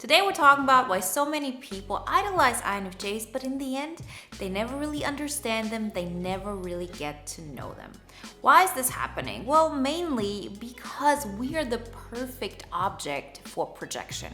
Today we're talking about why so many people idolize INFJs, but in the end, they never really understand them, they never really get to know them. Why is this happening? Well, mainly because we are the perfect object for projection.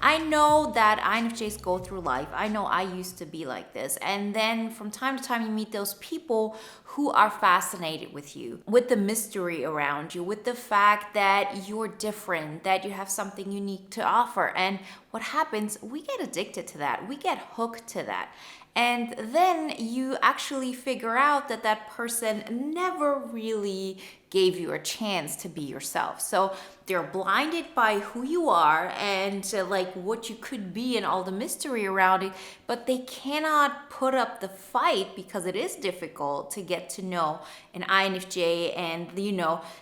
I know that INFJs go through life. I know I used to be like this. And then from time to time, you meet those people who are fascinated with you, with the mystery around you, with the fact that you're different, that you have something unique to offer. And what happens, we get addicted to that. We get hooked to that. And then you actually figure out that that person never really gave you a chance to be yourself. So they're blinded by who you are and like what you could be and all the mystery around it, but they cannot put up the fight because it is difficult to get to know an INFJ and,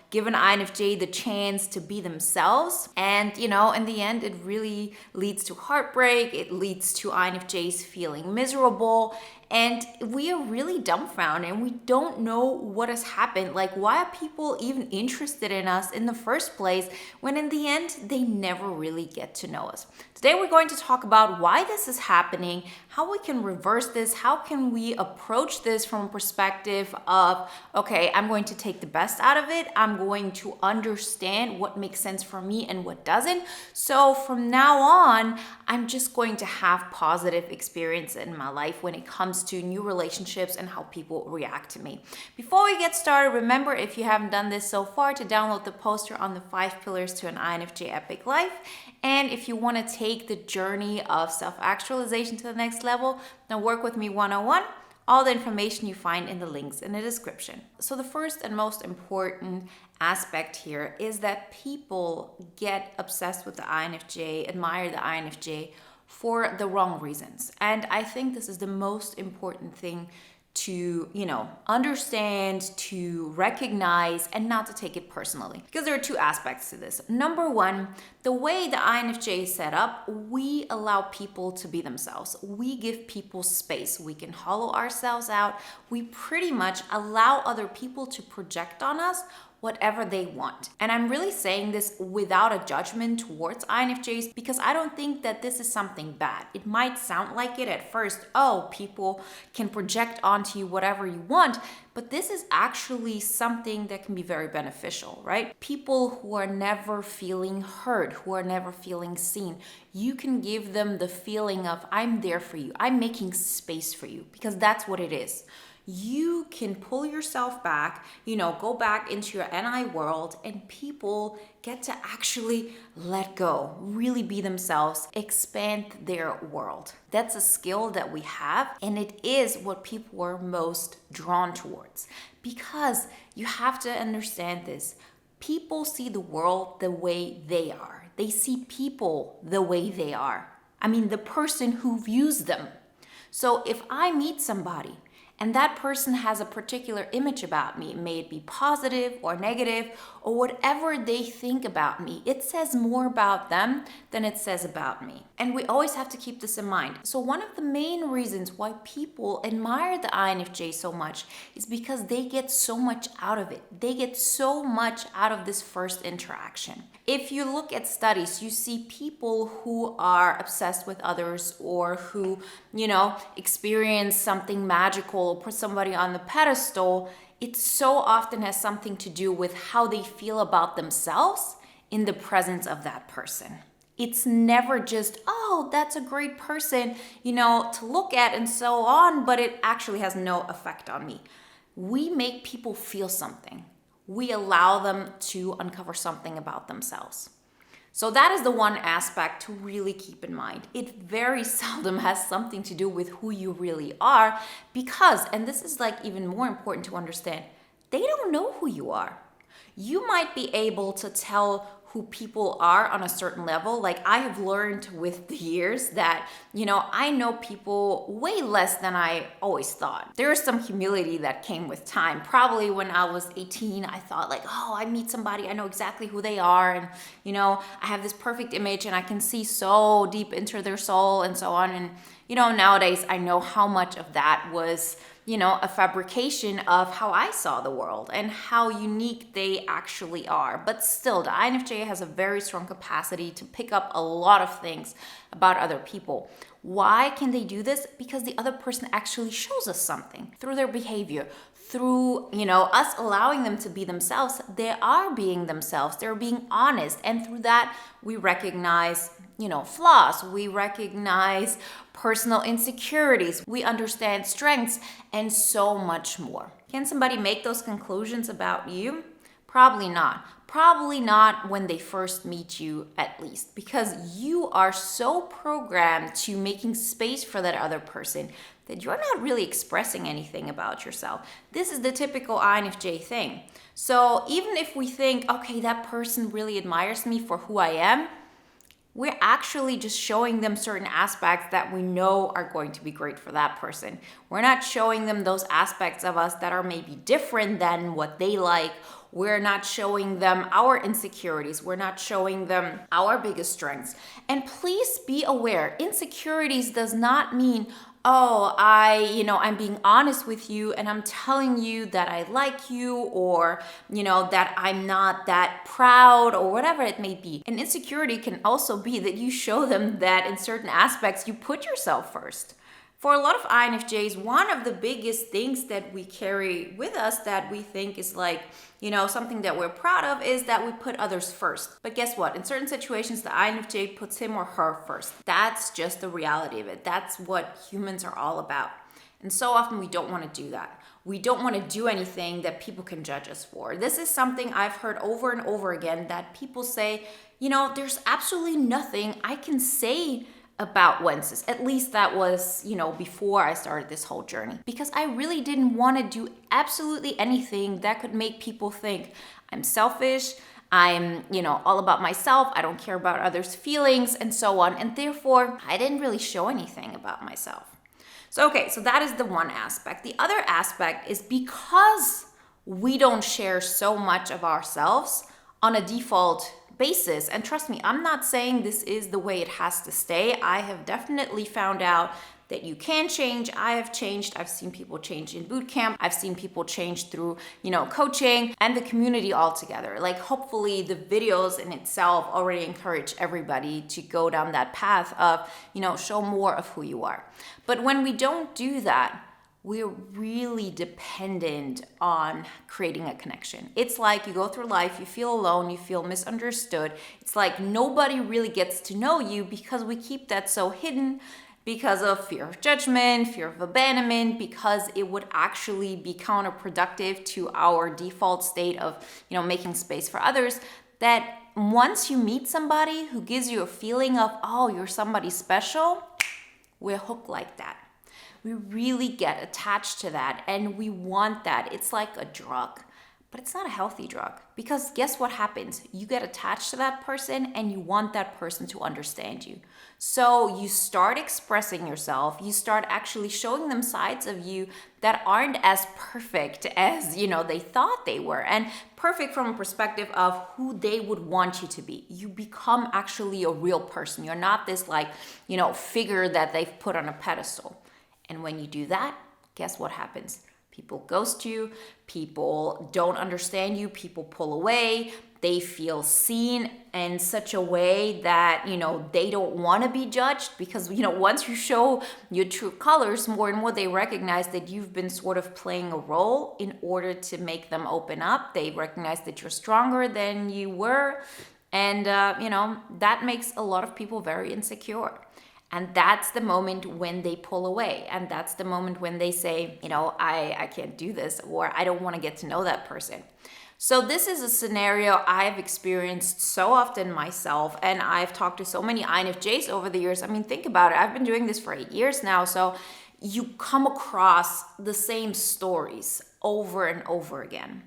give an INFJ the chance to be themselves. And, in the end, it really leads to heartbreak. It leads to INFJs feeling miserable. And we are really dumbfounded and we don't know what has happened. Like, why are people even interested in us in the first place when in the end, they never really get to know us? Today, we're going to talk about why this is happening, how we can reverse this, how can we approach this from a perspective of, okay, I'm going to take the best out of it. I'm going to understand what makes sense for me and what doesn't. So from now on, I'm just going to have positive experience in my life when it comes to new relationships and how people react to me. Before we get started, remember, if you haven't done this so far, to download the poster on the 5 pillars to an INFJ epic life. And if you want to take the journey of self-actualization to the next level, then work with me one-on-one. All the information you find in the links in the description. So the first and most important aspect here is that people get obsessed with the INFJ, admire the INFJ for the wrong reasons. And I think this is the most important thing to, understand, to recognize, and not to take it personally. Because there are two aspects to this. Number one, the way the INFJ is set up, we allow people to be themselves. We give people space. We can hollow ourselves out. We pretty much allow other people to project on us whatever they want. And I'm really saying this without a judgment towards INFJs because I don't think that this is something bad. It might sound like it at first. Oh, people can project onto you whatever you want, but this is actually something that can be very beneficial, right? People who are never feeling heard, who are never feeling seen, you can give them the feeling of, I'm there for you. I'm making space for you, because that's what it is. You can pull yourself back, go back into your NI world, and people get to actually let go, really be themselves, expand their world. That's a skill that we have, and it is what people are most drawn towards. Because you have to understand this. People see the world the way they are. They see people the way they are. I mean, the person who views them. So if I meet somebody, and that person has a particular image about me, may it be positive or negative or whatever they think about me, it says more about them than it says about me. And we always have to keep this in mind. So one of the main reasons why people admire the INFJ so much is because they get so much out of it. They get so much out of this first interaction. If you look at studies, you see people who are obsessed with others or who, experience something magical, put somebody on the pedestal, it so often has something to do with how they feel about themselves in the presence of that person. It's never just, oh, that's a great person, to look at and so on, but it actually has no effect on me. We make people feel something. We allow them to uncover something about themselves. So that is the one aspect to really keep in mind. It very seldom has something to do with who you really are because, and this is like even more important to understand, they don't know who you are. You might be able to tell who people are on a certain level. Like I have learned with the years that, I know people way less than I always thought. There is some humility that came with time. Probably when I was 18, I thought like, oh, I meet somebody, I know exactly who they are. And, I have this perfect image and I can see so deep into their soul and so on. And, nowadays I know how much of that was, a fabrication of how I saw the world and how unique they actually are. But still, the INFJ has a very strong capacity to pick up a lot of things about other people. Why can they do this? Because the other person actually shows us something through their behavior, through, us allowing them to be themselves. They are being themselves. They're being honest. And through that, we recognize, flaws. We recognize personal insecurities. We understand strengths and so much more. Can somebody make those conclusions about you? Probably not. Probably not when they first meet you, at least, because you are so programmed to making space for that other person that you're not really expressing anything about yourself. This is the typical INFJ thing. So even if we think, okay, that person really admires me for who I am, we're actually just showing them certain aspects that we know are going to be great for that person. We're not showing them those aspects of us that are maybe different than what they like. We're not showing them our insecurities. We're not showing them our biggest strengths. And please be aware, insecurities does not mean, I'm being honest with you and I'm telling you that I like you, or, that I'm not that proud, or whatever it may be. An insecurity can also be that you show them that in certain aspects you put yourself first. For a lot of INFJs, one of the biggest things that we carry with us that we think is like, something that we're proud of is that we put others first. But guess what? In certain situations, the INFJ puts him or her first. That's just the reality of it. That's what humans are all about. And so often we don't want to do that. We don't want to do anything that people can judge us for. This is something I've heard over and over again, that people say, there's absolutely nothing I can say about Wences. At least that was, before I started this whole journey. Because I really didn't want to do absolutely anything that could make people think I'm selfish, I'm, all about myself, I don't care about others' feelings, and so on. And therefore, I didn't really show anything about myself. So that is the one aspect. The other aspect is because we don't share so much of ourselves on a default basis. And trust me, I'm not saying this is the way it has to stay. I have definitely found out that you can change. I have changed. I've seen people change in boot camp. I've seen people change through, coaching and the community altogether. Like, hopefully the videos in itself already encourage everybody to go down that path of, show more of who you are. But when we don't do that, we're really dependent on creating a connection. It's like you go through life, you feel alone, you feel misunderstood. It's like nobody really gets to know you because we keep that so hidden because of fear of judgment, fear of abandonment, because it would actually be counterproductive to our default state of, making space for others. That once you meet somebody who gives you a feeling of, oh, you're somebody special, we're hooked like that. We really get attached to that and we want that. It's like a drug, but it's not a healthy drug, because guess what happens? You get attached to that person and you want that person to understand you. So you start expressing yourself, you start actually showing them sides of you that aren't as perfect as, they thought they were, and perfect from a perspective of who they would want you to be. You become actually a real person. You're not this figure that they've put on a pedestal. And when you do that, guess what happens? People ghost you, people don't understand you, people pull away, they feel seen in such a way that, they don't want to be judged, because, once you show your true colors, more and more they recognize that you've been sort of playing a role in order to make them open up. They recognize that you're stronger than you were. And, that makes a lot of people very insecure. And that's the moment when they pull away. And that's the moment when they say, I can't do this, or I don't want to get to know that person. So this is a scenario I've experienced so often myself. And I've talked to so many INFJs over the years. I mean, think about it. I've been doing this for 8 years now. So you come across the same stories over and over again.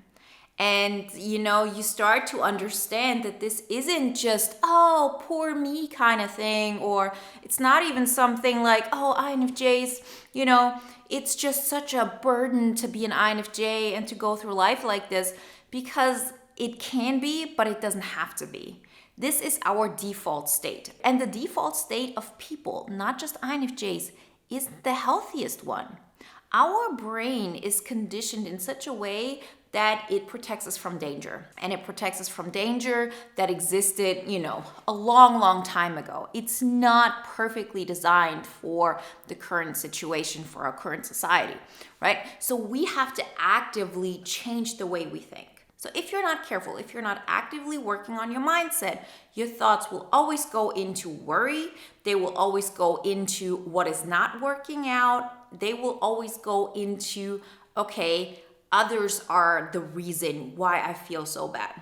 And, you start to understand that this isn't just, oh, poor me kind of thing, or it's not even something like, oh, INFJs, it's just such a burden to be an INFJ and to go through life like this, because it can be, but it doesn't have to be. This is our default state. And the default state of people, not just INFJs, is the healthiest one. Our brain is conditioned in such a way that it protects us from danger. And it protects us from danger that existed, a long, long time ago. It's not perfectly designed for the current situation, for our current society, right? So we have to actively change the way we think. So if you're not careful, if you're not actively working on your mindset, your thoughts will always go into worry. They will always go into what is not working out. They will always go into, okay, others are the reason why I feel so bad.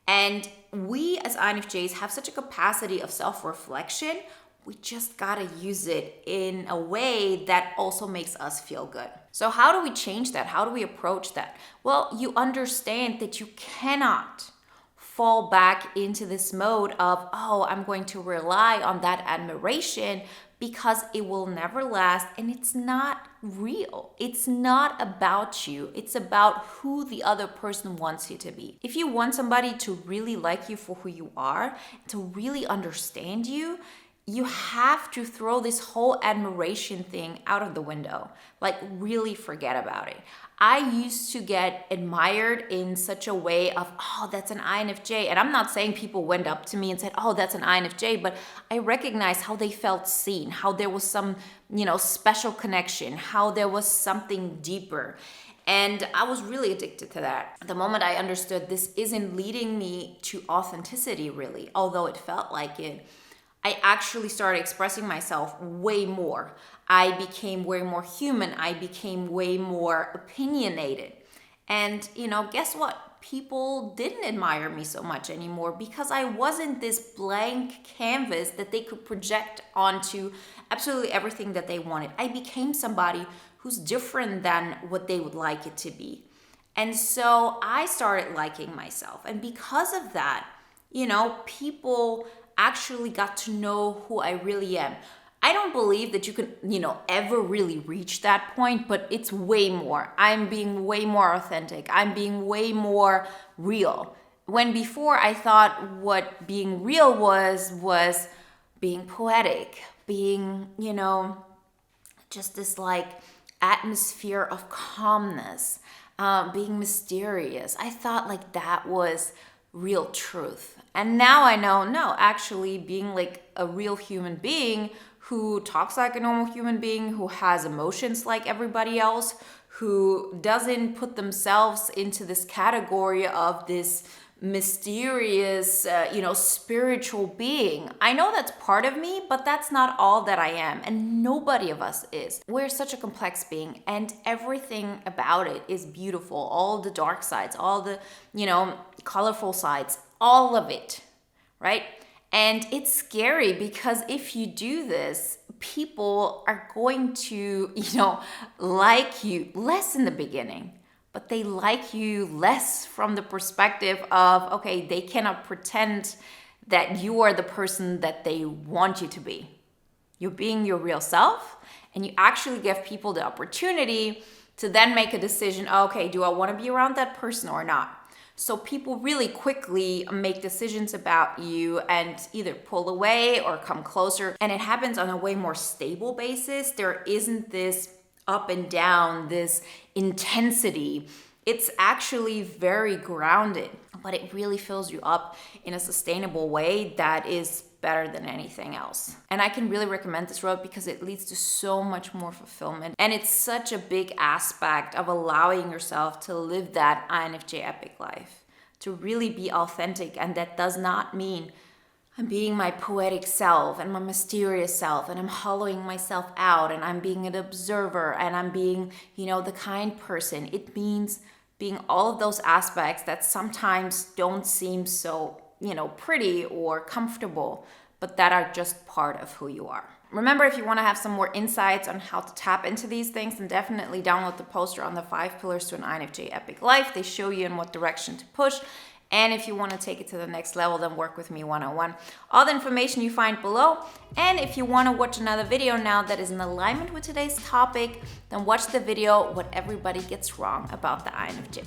And we as INFJs have such a capacity of self-reflection. We just gotta use it in a way that also makes us feel good. So how do we change that? How do we approach that? Well, you understand that you cannot fall back into this mode of, oh, I'm going to rely on that admiration, because it will never last and it's not real. It's not about you. It's about who the other person wants you to be. If you want somebody to really like you for who you are, to really understand you, you have to throw this whole admiration thing out of the window. Like, really forget about it. I used to get admired in such a way of, oh, that's an INFJ. And I'm not saying people went up to me and said, oh, that's an INFJ, but I recognized how they felt seen, how there was some, special connection, how there was something deeper. And I was really addicted to that. The moment I understood this isn't leading me to authenticity, really, although it felt like it, I actually started expressing myself way more. I became way more human. I became way more opinionated. And, guess what? People didn't admire me so much anymore because I wasn't this blank canvas that they could project onto absolutely everything that they wanted. I became somebody who's different than what they would like it to be. And so I started liking myself. And because of that, people actually got to know who I really am. I don't believe that you can, ever really reach that point, but it's way more. I'm being way more authentic. I'm being way more real. When before I thought what being real was being poetic, being, just this like atmosphere of calmness, being mysterious. I thought like that was real truth. And now I know, no, actually being like a real human being who talks like a normal human being, who has emotions like everybody else, who doesn't put themselves into this category of this mysterious, spiritual being. I know that's part of me, but that's not all that I am. And nobody of us is. We're such a complex being and everything about it is beautiful. All the dark sides, all the, colorful sides, all of it, right? And it's scary because if you do this, people are going to, like you less in the beginning. But they like you less from the perspective of, okay, they cannot pretend that you are the person that they want you to be. You're being your real self, and you actually give people the opportunity to then make a decision, okay, do I want to be around that person or not? So people really quickly make decisions about you and either pull away or come closer. And it happens on a way more stable basis. There isn't this up and down, this intensity. It's actually very grounded, but it really fills you up in a sustainable way that is better than anything else. And I can really recommend this road because it leads to so much more fulfillment. And it's such a big aspect of allowing yourself to live that INFJ epic life, to really be authentic. And that does not mean I'm being my poetic self and my mysterious self and I'm hollowing myself out and I'm being an observer and I'm being, the kind person. It means being all of those aspects that sometimes don't seem so, pretty or comfortable, but that are just part of who you are. Remember, if you want to have some more insights on how to tap into these things, then definitely download the poster on the 5 pillars to an INFJ epic life. They show you in what direction to push. And if you want to take it to the next level, then work with me one-on-one. All the information you find below. And if you want to watch another video now that is in alignment with today's topic, then watch the video, What Everybody Gets Wrong About the INFJ.